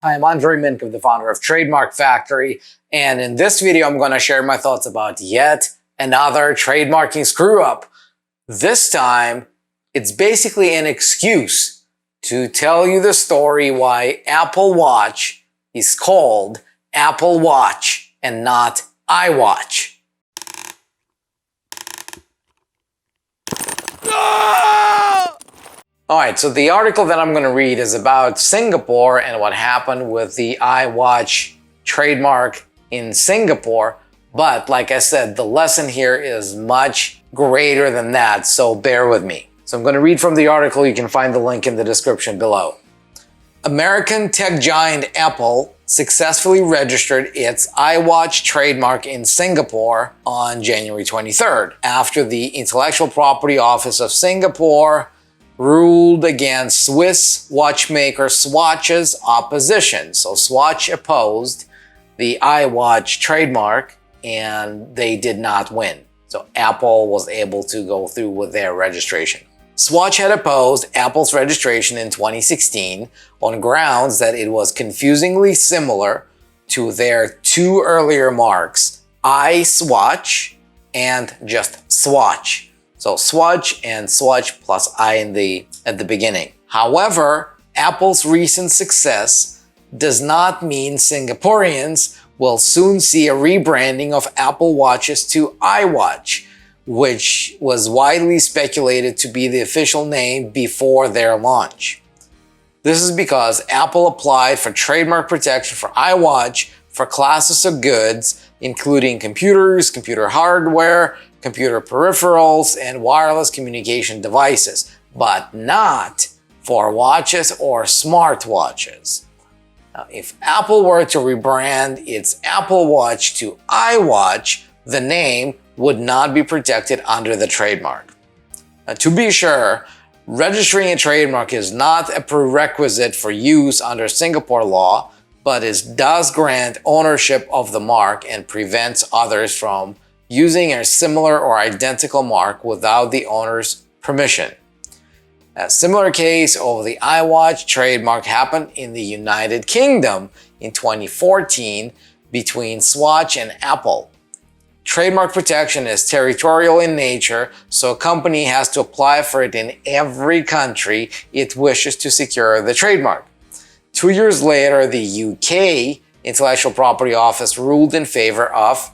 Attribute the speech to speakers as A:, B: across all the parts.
A: Hi, I'm Andrei Mincov, the founder of Trademark Factory, and in this video I'm going to share my thoughts about yet another trademarking screw-up. This time, it's basically an excuse to tell you the story why Apple Watch is called Apple Watch and not iWatch. Alright, so the article that I'm going to read is about Singapore and what happened with the iWatch trademark in Singapore. But like I said, the lesson here is much greater than that, so bear with me. So I'm going to read from the article. You can find the link in the description below. American tech giant Apple successfully registered its iWatch trademark in Singapore on January 23rd, after the Intellectual Property Office of Singapore ruled against Swiss watchmaker Swatch's opposition. So Swatch opposed the iWatch trademark and they did not win. So Apple was able to go through with their registration. Swatch had opposed Apple's registration in 2016 on grounds that it was confusingly similar to their two earlier marks, iSwatch and just Swatch. So Swatch and Swatch plus I at the beginning. However, Apple's recent success does not mean Singaporeans will soon see a rebranding of Apple Watches to iWatch, which was widely speculated to be the official name before their launch. This is because Apple applied for trademark protection for iWatch for classes of goods, including computers, computer hardware, computer peripherals, and wireless communication devices, but not for watches or smartwatches. Now, if Apple were to rebrand its Apple Watch to iWatch, the name would not be protected under the trademark. Now, to be sure, registering a trademark is not a prerequisite for use under Singapore law, but it does grant ownership of the mark and prevents others from using a similar or identical mark without the owner's permission. A similar case over the iWatch trademark happened in the United Kingdom in 2014 between Swatch and Apple. Trademark protection is territorial in nature, so a company has to apply for it in every country it wishes to secure the trademark. 2 years later, the UK Intellectual Property Office ruled in favor of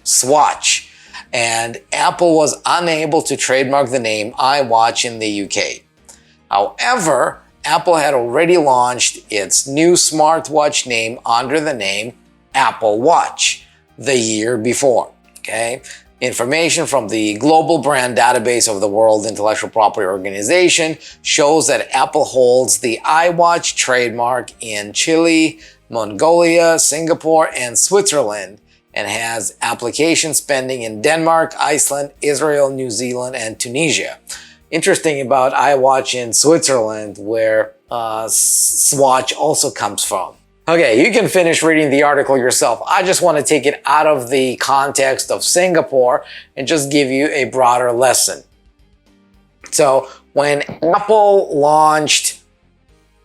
A: Swatch, and Apple was unable to trademark the name iWatch in the UK. However, Apple had already launched its new smartwatch name under the name Apple Watch the year before. Okay? Information from the Global Brand Database of the World Intellectual Property Organization shows that Apple holds the iWatch trademark in Chile, Mongolia, Singapore, and Switzerland, and has applications pending in Denmark, Iceland, Israel, New Zealand, and Tunisia. Interesting about iWatch in Switzerland, where Swatch also comes from. Okay, you can finish reading the article yourself. I just want to take it out of the context of Singapore and just give you a broader lesson. So when Apple launched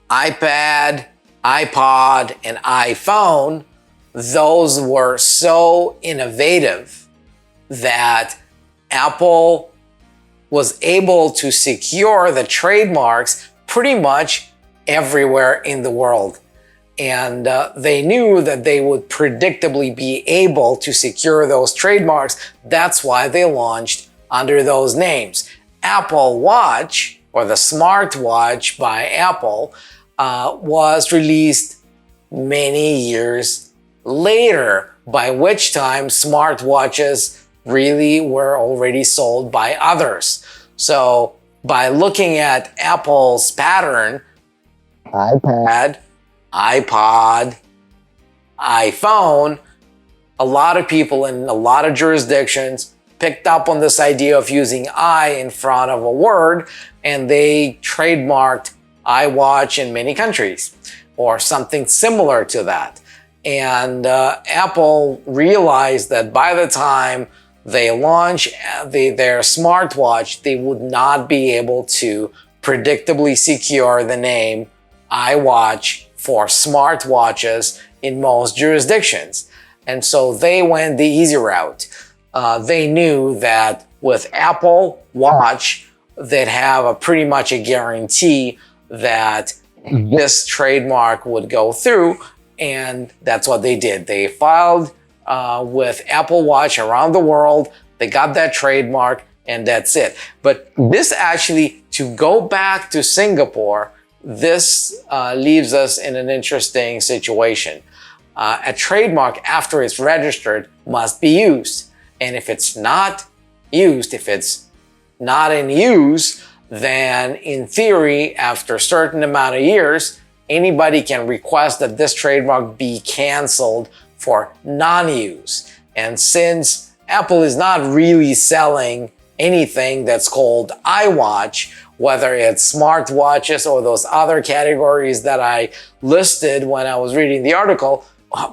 A: iPad, iPod, and iPhone, those were so innovative that Apple was able to secure the trademarks pretty much everywhere in the world. And they knew that they would predictably be able to secure those trademarks. That's why they launched under those names. Apple Watch, or the smartwatch by Apple, was released many years later, by which time smartwatches really were already sold by others. So by looking at Apple's pattern, iPad, iPod, iPhone, a lot of people in a lot of jurisdictions picked up on this idea of using I in front of a word, and they trademarked iWatch in many countries, or something similar to that. And Apple realized that by the time they launch their smartwatch, they would not be able to predictably secure the name iWatch for smartwatches in most jurisdictions. And so they went the easy route. They knew that with Apple Watch, they'd have pretty much a guarantee that this trademark would go through, and that's what they did. They filed with Apple Watch around the world. They got that trademark, and that's it. But this actually, to go back to Singapore, this leaves us in an interesting situation. A trademark, after it's registered, must be used. And if it's not used, if it's not in use, then in theory, after a certain amount of years, anybody can request that this trademark be canceled for non-use. And since Apple is not really selling anything that's called iWatch, whether it's smartwatches or those other categories that I listed when I was reading the article,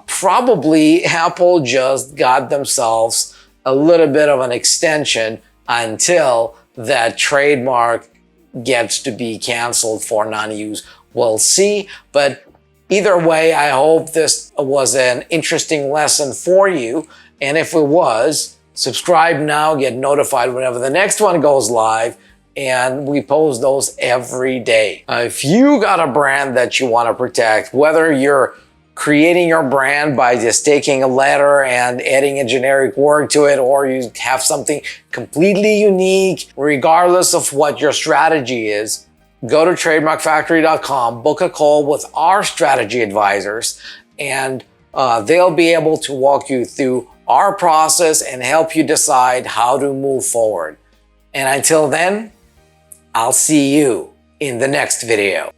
A: probably Apple just got themselves a little bit of an extension until that trademark gets to be canceled for non-use. We'll see. But either way, I hope this was an interesting lesson for you. And if it was, subscribe now, get notified whenever the next one goes live. And we post those every day. If you got a brand that you want to protect, whether you're creating your brand by just taking a letter and adding a generic word to it, or you have something completely unique, regardless of what your strategy is, go to trademarkfactory.com, book a call with our strategy advisors, and they'll be able to walk you through our process and help you decide how to move forward. And until then, I'll see you in the next video.